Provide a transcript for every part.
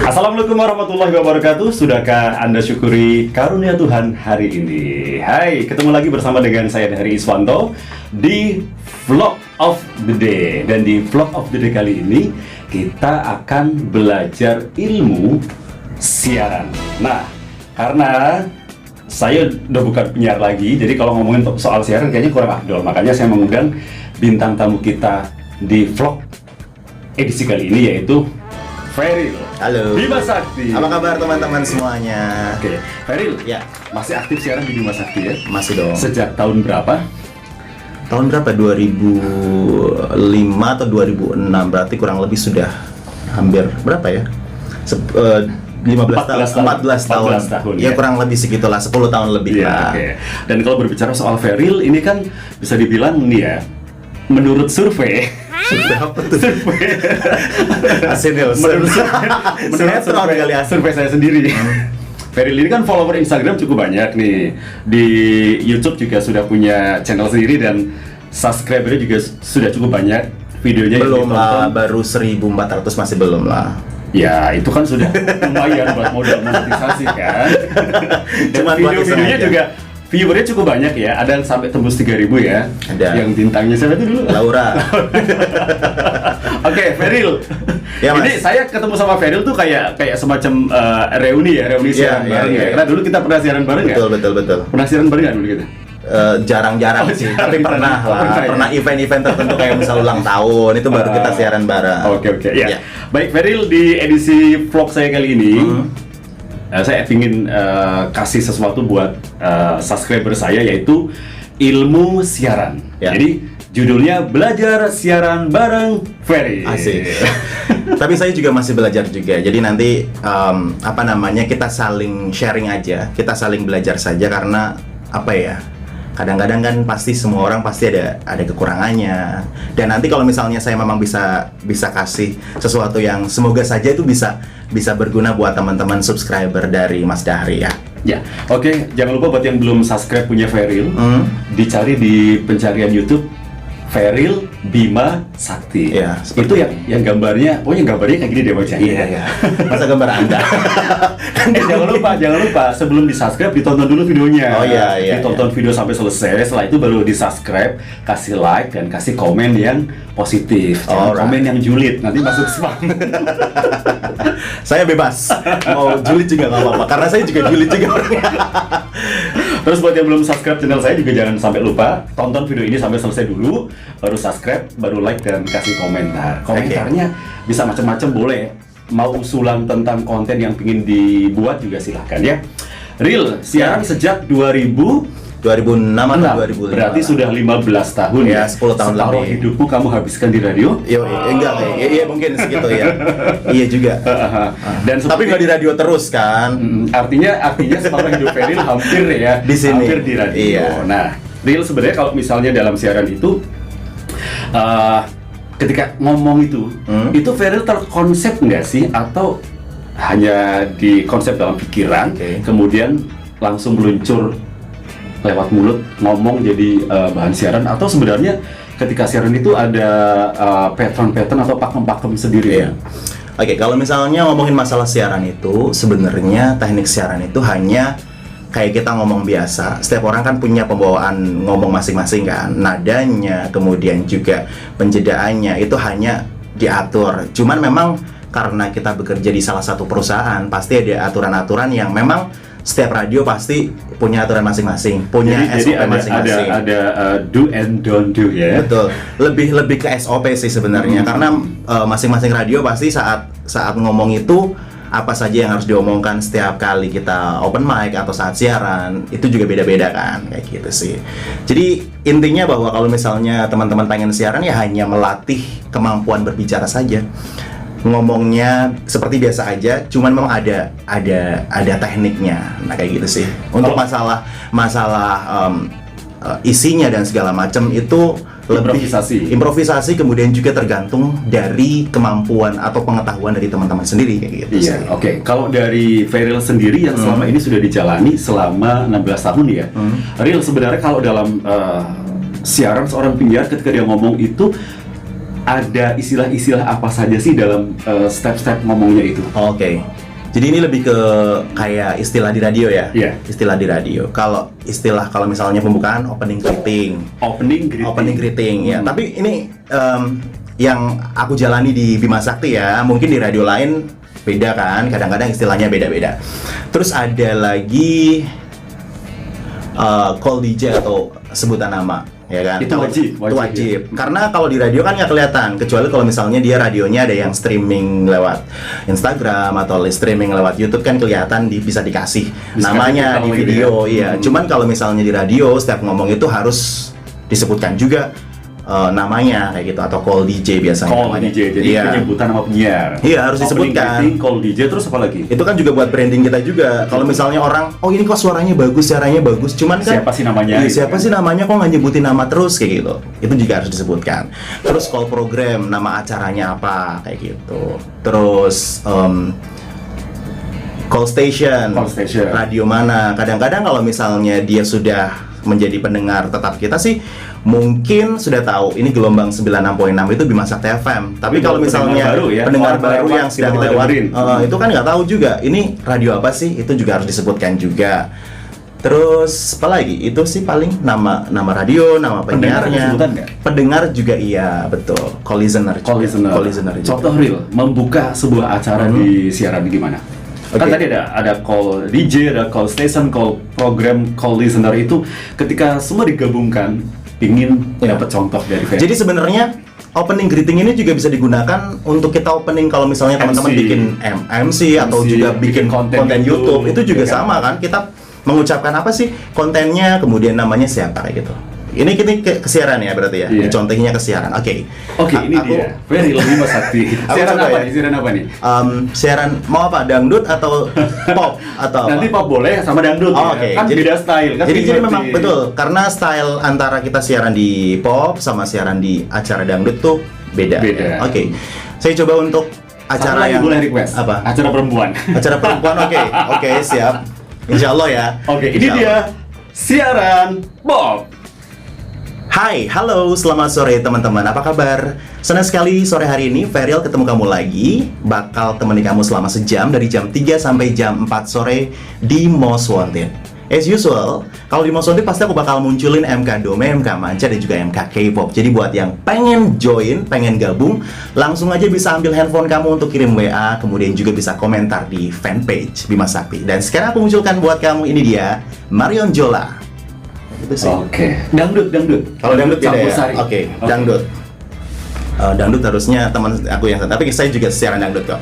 Assalamualaikum warahmatullahi wabarakatuh. Sudahkah Anda syukuri karunia Tuhan hari ini? Hai, ketemu lagi bersama dengan saya Heri Iswanto di Vlog of the Day. Dan di Vlog of the Day kali ini kita akan belajar ilmu siaran. Nah, karena saya udah bukan penyiar lagi, jadi kalau ngomongin soal siaran kayaknya kurang afdol. Makanya saya mengundang bintang tamu kita di vlog edisi kali ini, yaitu Feril. Halo. Bima Sakti. Apa kabar teman-teman semuanya? Oke, Feril. Ya. Masih aktif siaran di Bima Sakti ya? Masih dong. Sejak tahun berapa? Tahun berapa? 2005 atau 2006, berarti kurang lebih sudah hampir berapa ya? 14 tahun. Ya, kurang lebih segitulah, 10 tahun lebih lah. Oke. Dan kalau berbicara soal Feril, ini kan bisa dibilang nih ya, menurut survei. Sudah apa tuh? Survei. Menurut survei saya sendiri. Feril ini kan follower Instagram cukup banyak nih. Di YouTube juga sudah punya channel sendiri dan subscribernya juga sudah cukup banyak. Videonya belum lah, baru 1.400 masih belum lah. Ya, itu kan sudah lumayan buat modal monetisasi kan. Dan video-videonya juga viewernya cukup banyak ya, ada yang sampai tembus 3.000 ya. Ada. Yang bintangnya siapa itu dulu? Laura. Oke, Feril. Ya, Mas. Ini saya ketemu sama Feril tuh kayak semacam reuni siaran bareng ya. Karena dulu kita pernah siaran bareng ya. Betul. Pernah siaran bareng nggak dulu kita? Jarang-jarang sih, tapi pernah lah. Pernah event-event tertentu kayak misal ulang tahun, itu baru kita siaran bareng. Oke. Ya. Baik, Feril, di edisi vlog saya kali ini saya ingin kasih sesuatu buat subscriber saya, yaitu ilmu siaran. Ya. Jadi judulnya belajar siaran bareng Feril. Asik. Tapi saya juga masih belajar juga. Jadi nanti kita saling sharing aja, kita saling belajar saja, karena apa ya? Kadang-kadang kan pasti semua orang pasti ada kekurangannya. Dan nanti kalau misalnya saya memang bisa kasih sesuatu yang semoga saja itu bisa berguna buat teman-teman subscriber dari Mas Dahri ya. Ya, oke. Jangan lupa buat yang belum subscribe punya Feril, dicari di pencarian YouTube Feril Bima Sakti. Ya, itu yang gambarnya, gambarnya kayak gini deh wajahnya. Iya. Masa gambar Anda? Jangan lupa sebelum di-subscribe ditonton dulu videonya. Oh iya. Ditonton video sampai selesai, setelah itu baru di-subscribe, kasih like dan kasih komen yang positif. Jangan komen yang julid, nanti masuk spam. Saya bebas. Mau julid juga nggak apa-apa, karena saya juga julid juga orangnya. Terus buat yang belum subscribe channel saya juga jangan sampai lupa tonton video ini sampai selesai dulu, baru subscribe, baru like dan kasih komentar. Komentarnya bisa macam-macam, boleh. Mau usulan tentang konten yang ingin dibuat juga silahkan ya. Real, siaran sejak 2006 atau 2005. Berarti sudah 15 tahun ya, 10 tahun Separuh lebih. hidupmu kamu habiskan di radio? Enggak, mungkin segitu ya. Iya juga. Dan tapi nggak di radio terus kan? Artinya separuh hidup Feril hampir ya di sini. Hampir di radio. Iya. Nah, Real, sebenarnya kalau misalnya dalam siaran itu ketika ngomong itu Feril terkonsep nggak sih, atau hanya di konsep dalam pikiran, kemudian langsung meluncur lewat mulut ngomong jadi bahan siaran, atau sebenarnya ketika siaran itu ada pattern atau pakem-pakem sendiri ya? Oke, kalau misalnya ngomongin masalah siaran itu, sebenarnya teknik siaran itu hanya kayak kita ngomong biasa. Setiap orang kan punya pembawaan ngomong masing-masing kan, nadanya, kemudian juga penjedaannya itu hanya diatur. Cuman memang karena kita bekerja di salah satu perusahaan, pasti ada aturan-aturan yang memang setiap radio pasti punya aturan masing-masing, punya SOP masing-masing. Ada do and don't do ya. Betul. Lebih ke SOP sih sebenarnya, karena masing-masing radio pasti saat ngomong itu apa saja yang harus diomongkan setiap kali kita open mic atau saat siaran itu juga beda-beda kan, kayak gitu sih. Jadi intinya bahwa kalau misalnya teman-teman pengen siaran ya hanya melatih kemampuan berbicara saja. Ngomongnya seperti biasa aja, cuman memang ada tekniknya. Nah kayak gitu sih. Untuk masalah isinya dan segala macam itu lebih improvisasi, kemudian juga tergantung dari kemampuan atau pengetahuan dari teman-teman sendiri kayak gitu. Iya, oke. Kalau dari Feril sendiri yang selama ini sudah dijalani selama 16 tahun ya. Real, sebenarnya kalau dalam siaran seorang penyiar ketika dia ngomong itu ada istilah-istilah apa saja sih dalam step-step ngomongnya itu? Oke. Jadi ini lebih ke kayak istilah di radio ya? Iya. Istilah di radio. Kalau misalnya pembukaan opening greeting. Opening greeting ya. Tapi ini yang aku jalani di Bima Sakti ya. Mungkin di radio lain beda kan. Kadang-kadang istilahnya beda-beda. Terus ada lagi call DJ atau sebutan nama. Ya kan? Itu wajib. Karena kalau di radio kan nggak kelihatan, kecuali kalau misalnya dia radionya ada yang streaming lewat Instagram atau streaming lewat YouTube kan kelihatan bisa dikasih namanya di video. Iya. Cuman kalau misalnya di radio setiap ngomong itu harus disebutkan juga namanya kayak gitu, atau call DJ biasanya. Call DJ, jadi penyebutan nama penyiar. Iya, harus disebutkan. Call DJ, terus apa lagi? Itu kan juga buat branding kita juga. Kalau misalnya orang, oh ini kok suaranya bagus, caranya bagus, cuman kan siapa sih namanya? Iya, siapa sih namanya, kok nggak nyebutin nama terus kayak gitu. Itu juga harus disebutkan. Terus call program, nama acaranya apa kayak gitu. Terus call station, radio mana. Kadang-kadang kalau misalnya dia sudah menjadi pendengar tetap kita sih, mungkin sudah tahu ini gelombang 96.6 itu Bima Sakti FM. Tapi kalau misalnya pendengar baru yang sedang lewat, itu kan nggak tahu juga ini radio apa sih, itu juga harus disebutkan juga. Terus apa lagi? Itu sih paling nama radio, nama penyiarnya. Pendengar juga iya, betul. Call listener juga. Contoh real membuka sebuah acara di siaran gimana? Kan tadi ada call DJ, ada call station, call program, call listener, itu ketika semua digabungkan, ingin dapat contoh dari Ferry. Jadi sebenarnya opening greeting ini juga bisa digunakan untuk kita opening kalau misalnya teman-teman bikin MC atau juga bikin konten YouTube, itu juga sama kan? Kita mengucapkan apa sih kontennya, kemudian namanya siapa kayak gitu. Ini kesiaran ya berarti ya. Ini contohnya kesiaran. Oke, ini dia. Ferry lebih Bima Sakti. Siaran apa nih? Siaran mau apa? Dangdut atau pop atau apa? Nanti pop boleh sama dangdut ya. Kan jadi beda style kan. Jadi memang betul, karena style antara kita siaran di pop sama siaran di acara dangdut tuh beda. Oke. Saya coba untuk acara yang boleh request. Apa? Acara perempuan. Acara perempuan. Oke, siap. Insya Allah ya. Oke, ini dia siaran Bob. Hai, halo, selamat sore teman-teman, apa kabar? Senang sekali sore hari ini Feril ketemu kamu lagi. Bakal temani kamu selama sejam dari jam 3 sampai jam 4 sore di Most Wanted. As usual, kalau di Most Wanted pasti aku bakal munculin MK Dome, MK Manca, dan juga MK K-pop. Jadi buat yang pengen join, pengen gabung, langsung aja bisa ambil handphone kamu untuk kirim WA, kemudian juga bisa komentar di fanpage Bima Sakti. Dan sekarang aku munculkan buat kamu, ini dia, Marion Jola. Oke. Dangdut. Kalau dangdut beda ya. Oke. Dangdut. Dangdut harusnya teman aku yang, tapi saya juga siaran dangdut kok.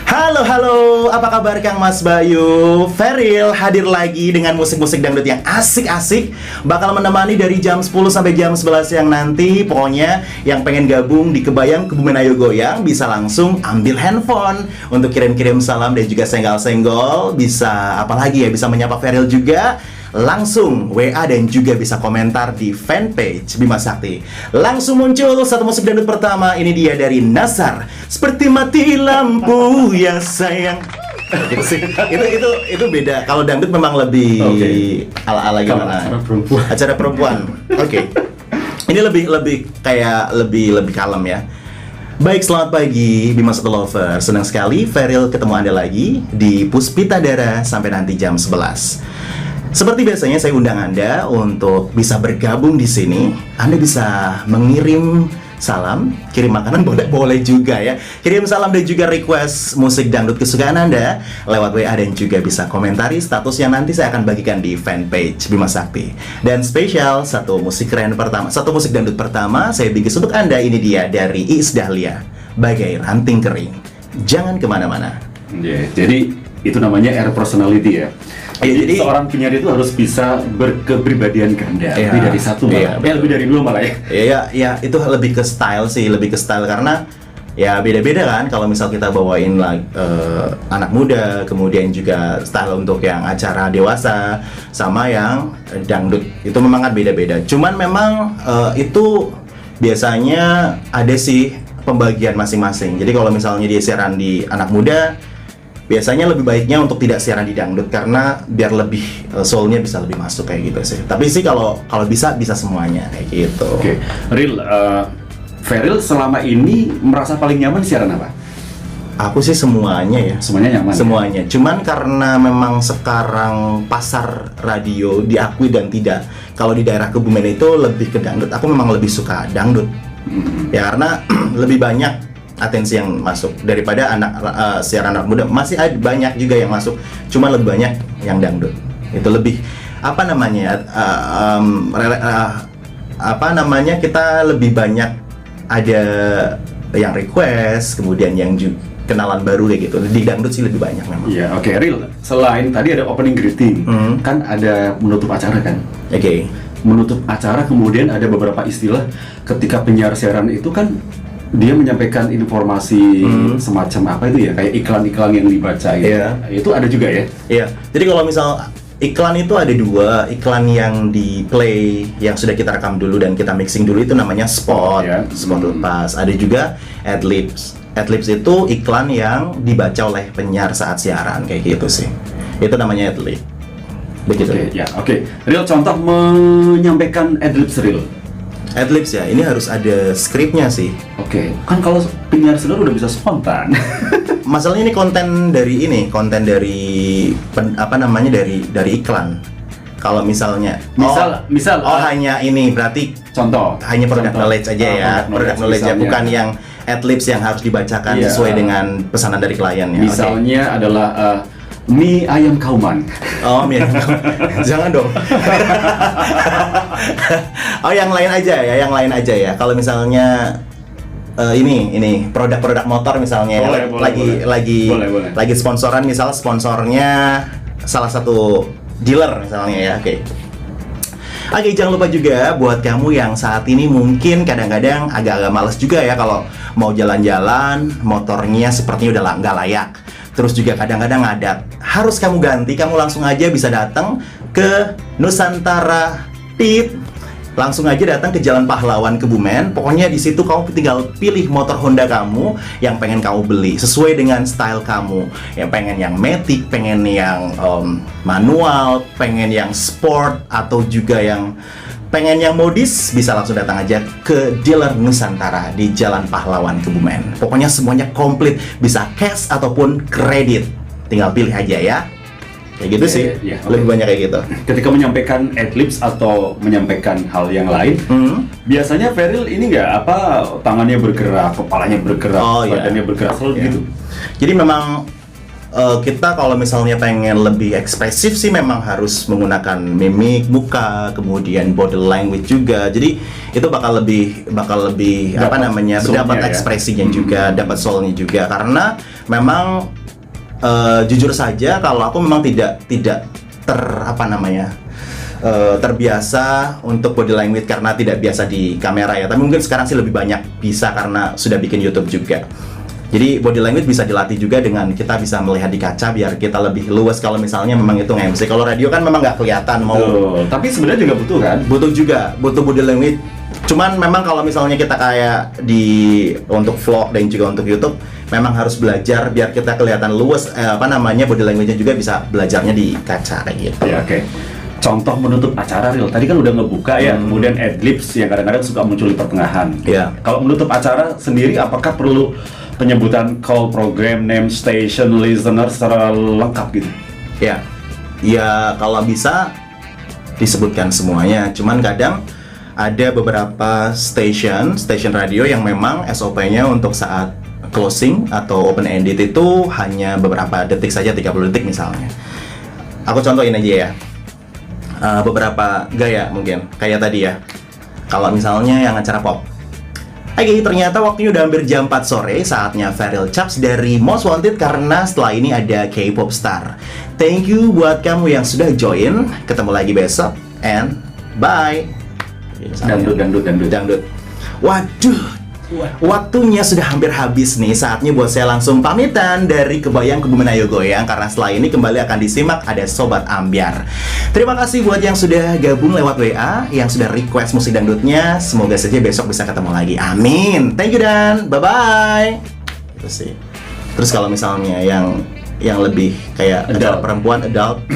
Halo, apa kabar Kang Mas Bayu? Feril hadir lagi dengan musik-musik dangdut yang asik-asik. Bakal menemani dari jam 10 sampai jam 11 siang nanti. Pokoknya yang pengen gabung di Kebayang Kebumen Ayo Goyang bisa langsung ambil handphone untuk kirim-kirim salam dan juga senggol-senggol. Bisa apalagi ya, bisa menyapa Feril juga. Langsung WA dan juga bisa komentar di fanpage Bima Sakti. Langsung muncul satu musik dangdut pertama. Ini dia dari Nasar, Seperti Mati Lampu yang Sayang. Gitu sih. Itu beda. Kalau dangdut memang lebih ala-ala gimana? Acara perempuan. Oke. Ini lebih kayak lebih kalem ya. Baik, selamat pagi Bima Sakti Lover. Senang sekali Feril ketemu Anda lagi di Puspita Dara sampai nanti jam 11. Seperti biasanya saya undang Anda untuk bisa bergabung di sini. Anda bisa mengirim salam, kirim makanan boleh juga ya. Kirim salam dan juga request musik dangdut kesukaan Anda lewat WA dan juga bisa komentari status yang nanti saya akan bagikan di fanpage Bima Sakti. Dan spesial satu musik dangdut pertama saya bikin untuk Anda. Ini dia dari Iis Dahlia, Bagai Ranting Kering. Jangan kemana-mana. Jadi itu namanya air personality ya. Jadi seorang penyiar itu harus bisa berkepribadian ganda, lebih dari satu malah. Lebih dari dua malah ya. Iya, itu lebih ke style sih, karena ya beda-beda kan. Kalau misal kita bawain anak muda, kemudian juga style untuk yang acara dewasa sama yang dangdut, itu memang kan beda-beda. Cuman memang itu biasanya ada sih pembagian masing-masing. Jadi kalau misalnya dia siaran di anak muda, biasanya lebih baiknya untuk tidak siaran di dangdut karena biar lebih soulnya bisa lebih masuk kayak gitu sih. Tapi sih kalau bisa semuanya kayak gitu. Oke. Real, Feril selama ini merasa paling nyaman siaran apa? Aku sih semuanya ya. Semuanya nyaman. Semuanya. Cuman karena memang sekarang pasar radio diakui dan tidak. Kalau di daerah Kebumen itu lebih ke dangdut. Aku memang lebih suka dangdut. Ya karena lebih banyak atensi yang masuk daripada siaran anak muda. Masih ada banyak juga yang masuk. Cuma lebih banyak yang dangdut. Itu lebih apa namanya? Kita lebih banyak ada yang request, kemudian yang kenalan baru kayak gitu. Di dangdut sih lebih banyak memang. Iya, oke. Ril, selain tadi ada opening greeting, kan ada menutup acara kan? Oke. Menutup acara, kemudian ada beberapa istilah ketika penyiar siaran itu kan dia menyampaikan informasi semacam apa itu ya, kayak iklan-iklan yang dibaca gitu. Iya. Itu ada juga ya? Iya. Jadi kalau misal iklan itu ada dua, iklan yang di play yang sudah kita rekam dulu dan kita mixing dulu itu namanya spot, spot lepas. Ada juga adlibs. Adlibs itu iklan yang dibaca oleh penyiar saat siaran kayak gitu sih. Itu namanya adlib. Begitu. Oke. Ril, contoh menyampaikan adlibs Ril. Adlibs ya, ini harus ada skripnya sih. Oke. Kan kalau penyiar siaran udah bisa spontan. Masalahnya ini konten dari dari iklan. Kalau misalnya misal hanya ini berarti contoh hanya product knowledge aja ya, product knowledge ya, bukan yang adlibs yang harus dibacakan sesuai dengan pesanan dari klien ya. Misalnya adalah mie ayam Kauman. Oh, mie ayam Kauman. Jangan dong. Oh, yang lain aja ya. Kalau misalnya ini produk-produk motor misalnya boleh. lagi sponsoran, misal sponsornya salah satu dealer misalnya ya. Oke, jangan lupa juga buat kamu yang saat ini mungkin kadang-kadang agak-agak males juga ya kalau mau jalan-jalan, motornya sepertinya udah nggak layak. Terus juga kadang-kadang ngadat. Harus kamu ganti, kamu langsung aja bisa datang ke Nusantara Tip. Langsung aja datang ke Jalan Pahlawan Kebumen. Pokoknya di situ kamu tinggal pilih motor Honda kamu yang pengen kamu beli sesuai dengan style kamu. Yang pengen yang matic, pengen yang manual, pengen yang sport, atau juga yang pengen yang modis, bisa langsung datang aja ke dealer Nusantara di Jalan Pahlawan Kebumen. Pokoknya semuanya komplit, bisa cash ataupun kredit. Tinggal pilih aja ya. Kayak gitu sih, lebih banyak kayak gitu. Ketika menyampaikan adlibs atau menyampaikan hal yang lain, biasanya Feril ini nggak tangannya bergerak, kepalanya bergerak, badannya bergerak selalu gitu. Jadi memang kita kalau misalnya pengen lebih ekspresif sih memang harus menggunakan mimik muka, kemudian body language juga. Jadi itu bakal lebih dapat ekspresinya juga, dapat soulnya juga. Karena memang jujur saja kalau aku memang tidak terbiasa untuk body language karena tidak biasa di kamera ya. Tapi mungkin sekarang sih lebih banyak bisa karena sudah bikin YouTube juga. Jadi body language bisa dilatih juga dengan kita bisa melihat di kaca biar kita lebih luas kalau misalnya memang itu nge-MC. Kalau radio kan memang nggak kelihatan mau. Tapi sebenarnya juga butuh kan? Butuh body language. Cuman memang kalau misalnya kita kayak untuk vlog dan juga untuk YouTube memang harus belajar biar kita kelihatan luas body language-nya juga bisa belajarnya di kaca kayak gitu. Ya, oke. Contoh menutup acara Ril, tadi kan udah ngebuka ya, kemudian adlibs yang kadang-kadang suka muncul di pertengahan. Iya. Kalau menutup acara sendiri apakah perlu penyebutan call program, name, station, listener secara lengkap gitu? Ya. Ya kalau bisa disebutkan semuanya, cuman kadang ada beberapa station radio yang memang SOP-nya untuk saat closing atau open ended itu hanya beberapa detik saja, 30 detik misalnya. Aku contohin aja ya. Beberapa gaya mungkin, kayak tadi ya. Kalau misalnya yang acara pop. Oke, ternyata waktunya udah hampir jam 4 sore, saatnya Feril Chaps dari Most Wanted karena setelah ini ada K-pop star. Thank you buat kamu yang sudah join. Ketemu lagi besok and bye. Dangdut. Waduh, waktunya sudah hampir habis nih. Saatnya buat saya langsung pamitan dari Kebayang Kebumen Ayo Goyang karena setelah ini kembali akan disimak ada Sobat Ambyar. Terima kasih buat yang sudah gabung lewat WA, yang sudah request musik dangdutnya. Semoga saja besok bisa ketemu lagi. Amin. Thank you dan bye bye. Itu sih. Terus kalau misalnya yang lebih kayak adult. Perempuan adult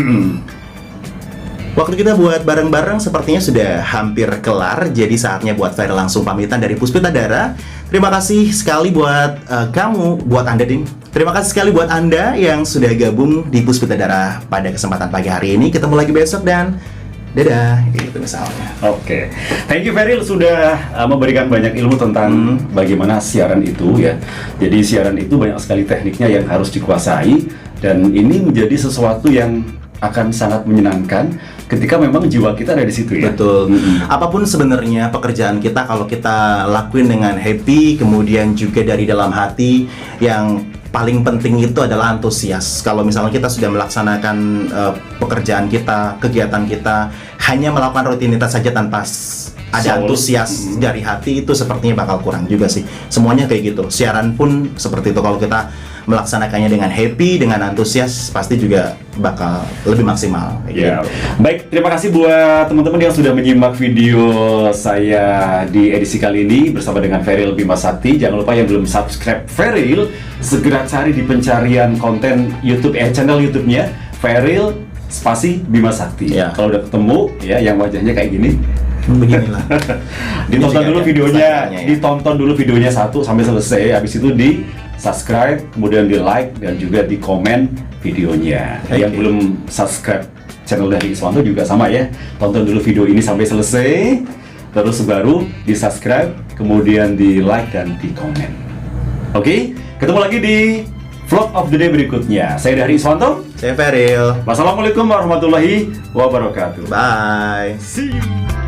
Waktu kita buat bareng-bareng sepertinya sudah hampir kelar. Jadi saatnya buat Feryl langsung pamitan dari Puspita Dara. Terima kasih sekali buat buat Anda Ding. Terima kasih sekali buat Anda yang sudah gabung di Puspita Dara pada kesempatan pagi hari ini. Ketemu lagi besok dan dadah, gitu misalnya. Oke, thank you Feryl sudah memberikan banyak ilmu tentang bagaimana siaran itu ya. Jadi siaran itu banyak sekali tekniknya yang harus dikuasai, dan ini menjadi sesuatu yang akan sangat menyenangkan ketika memang jiwa kita ada di situ ya. Betul. Apapun sebenarnya pekerjaan kita, kalau kita lakuin dengan happy, kemudian juga dari dalam hati, yang paling penting itu adalah antusias. Kalau misalnya kita sudah melaksanakan pekerjaan kita, kegiatan kita, hanya melakukan rutinitas saja tanpa ada antusias dari hati, itu sepertinya bakal kurang juga sih. Semuanya kayak gitu. Siaran pun seperti itu. Kalau kita melaksanakannya dengan happy, dengan antusias, pasti juga bakal lebih maksimal. Ya. Baik, terima kasih buat teman-teman yang sudah menyimak video saya di edisi kali ini bersama dengan Feryl Bima Sakti. Jangan lupa yang belum subscribe Feryl, segera cari di pencarian konten YouTube channel YouTube-nya Feryl spasi Bima Sakti. Ya. Kalau udah ketemu ya yang wajahnya kayak gini, beginilah. ditonton dulu videonya, ya. ditonton dulu videonya 1 sampai selesai. Habis itu di subscribe, kemudian di like dan juga di komen videonya. Okay. Yang belum subscribe channel dari Iswanto juga sama ya. Tonton dulu video ini sampai selesai, terus baru di subscribe, kemudian di like dan di komen. Oke, ketemu lagi di vlog of the day berikutnya. Saya dari Iswanto. Saya Feryl. Wassalamualaikum warahmatullahi wabarakatuh. Bye. See you.